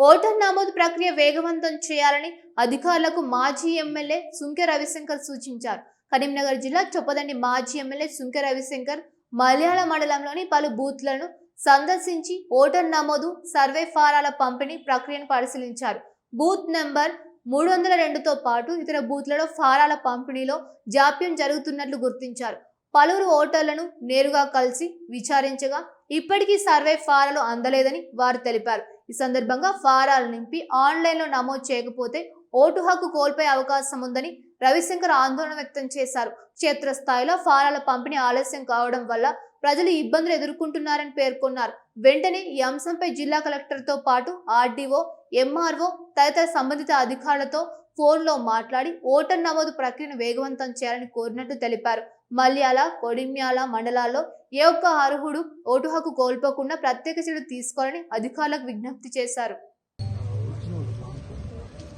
Voter నమోదు ప్రక్రియ వేగవంతం చేయాలని అధికారులకు మాజీ ఎమ్మెల్యే సుంకె రవిశంకర్ సూచించారు. కరీంనగర్ జిల్లా చొప్పదండి మాజీ ఎమ్మెల్యే సుంకె రవిశంకర్ మలయాళ మండలంలోని పలు బూత్లను సందర్శించి ఓటర్ నమోదు సర్వే ఫారాల పంపిణీ ప్రక్రియను పరిశీలించారు. బూత్ నెంబర్ 302తో పాటు ఇతర బూత్లలో ఫారాల పంపిణీలో జాప్యం జరుగుతున్నట్లు గుర్తించారు. పలువురు ఓటర్లను నేరుగా కలిసి విచారించగా ఇప్పటికీ సర్వే ఫారాలు అందలేదని వారు తెలిపారు. ఈ సందర్భంగా ఫారాలు నింపి ఆన్లైన్లో నమోదు చేయకపోతే ఓటు హక్కు కోల్పోయే అవకాశం ఉందని రవిశంకర్ ఆందోళన వ్యక్తం చేశారు. క్షేత్రస్థాయిలో ఫారాల పంపిణీ ఆలస్యం కావడం వల్ల ప్రజలు ఇబ్బందులు ఎదుర్కొంటున్నారని పేర్కొన్నారు. వెంటనే ఈ అంశంపై జిల్లా కలెక్టర్తో పాటు ఆర్డీఓ, ఎంఆర్ఓ తదితర సంబంధిత అధికారులతో ఫోన్లో మాట్లాడి ఓటర్ నమోదు ప్రక్రియను వేగవంతం చేయాలని కోరినట్టు తెలిపారు. మల్యాల, కొడిమ్యాల మండలాల్లో ఏ ఒక్క అర్హుడు ఓటు హక్కు కోల్పోకుండా ప్రత్యేక చర్యలు తీసుకోవాలని అధికారులకు విజ్ఞప్తి చేశారు.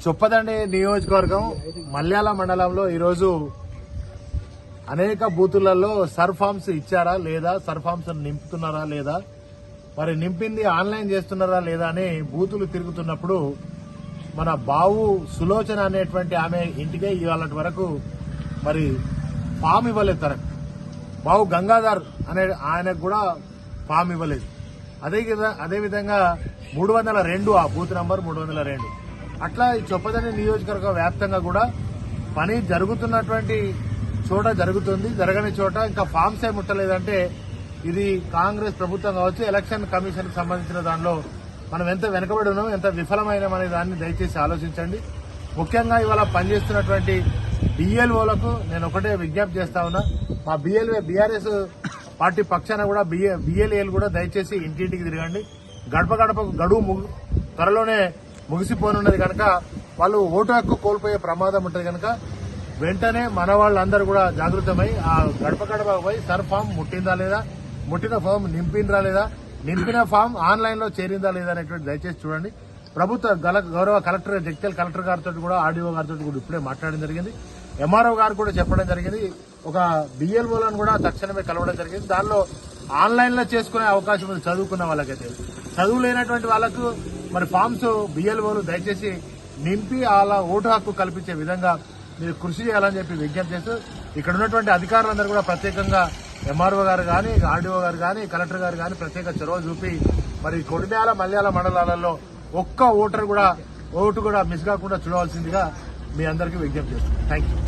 చొప్పదండి నియోజకవర్గం మల్యాల మండలంలో ఈరోజు అనేక బూతులలో సర్ ఫామ్స్ ఇచ్చారా లేదా, సర్ ఫామ్స్ నింపుతున్నారా లేదా, మరి నింపింది ఆన్లైన్ చేస్తున్నారా లేదా అని బూతులు తిరుగుతున్నప్పుడు మన బావు సులోచన అనేటువంటి ఆమె ఇంటికే ఇవాళ వరకు మరి ఫామ్ ఇవ్వలేదు. తనకు బావు గంగాధర్ అనే ఆయనకు కూడా ఫామ్ ఇవ్వలేదు. అదేవిధంగా 302 ఆ బూత్ నంబర్ 302 అట్లా ఈ చొప్పదండి నియోజకవర్గ వ్యాప్తంగా కూడా పని జరుగుతున్నటువంటి చోట జరుగుతుంది, జరగని చోట ఇంకా ఫామ్స్ ఏ ముట్టలేదంటే ఇది కాంగ్రెస్ ప్రభుత్వం కావచ్చు, ఎలక్షన్ కమిషన్ కి సంబంధించిన దానిలో మనం ఎంత వెనుకబడి ఉన్నాం, ఎంత విఫలమైనామనే దాన్ని దయచేసి ఆలోచించండి. ముఖ్యంగా ఇవాళ పనిచేస్తున్నటువంటి బిఎల్ఓలకు నేను ఒకటే విజ్ఞప్తి చేస్తా ఉన్నా. మా బీఆర్ఎస్ పార్టీ పక్షాన కూడా బిఎల్ఏలు కూడా దయచేసి ఇంటింటికి తిరగండి. గడప గడపకు గడువు త్వరలోనే ముగిసిపోనున్నది కనుక వాళ్ళు ఓటు హక్కు కోల్పోయే ప్రమాదం ఉంటుంది కనుక వెంటనే మన వాళ్ళందరూ కూడా జాగృతమై ఆ గడప గడప పోయి సర్ ఫామ్ ముట్టిందా లేదా, ముట్టిన ఫామ్ నింపిందా లేదా, నింపిన ఫామ్ ఆన్లైన్ లో చేరిందా లేదా అనేటువంటి దయచేసి చూడండి. ప్రభుత్వ గౌరవ కలెక్టర్, జగిత్యాల కలెక్టర్ గారితో కూడా, ఆర్డీఓ గారితో కూడా ఇప్పుడే మాట్లాడడం జరిగింది. ఎంఆర్ఓ గారు కూడా చెప్పడం జరిగింది. ఒక బిఎల్ఓలను కూడా తక్షణమే కలవడం జరిగింది. దానిలో ఆన్లైన్ లో చేసుకునే అవకాశం ఉంది చదువుకున్న వాళ్ళకైతే. చదువు లేనటువంటి వాళ్ళకు మరి ఫామ్స్ బిఎల్ఓలు దయచేసి నింపి అలా ఓటు హక్కు కల్పించే విధంగా మీరు కృషి చేయాలని చెప్పి విజ్ఞప్తి చేస్తూ ఇక్కడ ఉన్నటువంటి అధికారులందరూ కూడా ప్రత్యేకంగా ఎంఆర్ఓ గారు కానీ, ఆర్డీఓ గారు కానీ, కలెక్టర్ గారు కానీ ప్రత్యేక చొరవ చూపి మరి కొడిమ్యాల, మల్యాల మండలాలలో ఒక్క ఓటు కూడా మిస్ కాకుండా చూడవలసిందిగా మీ అందరికీ విజ్ఞప్తి చేస్తున్నాను. Thank you.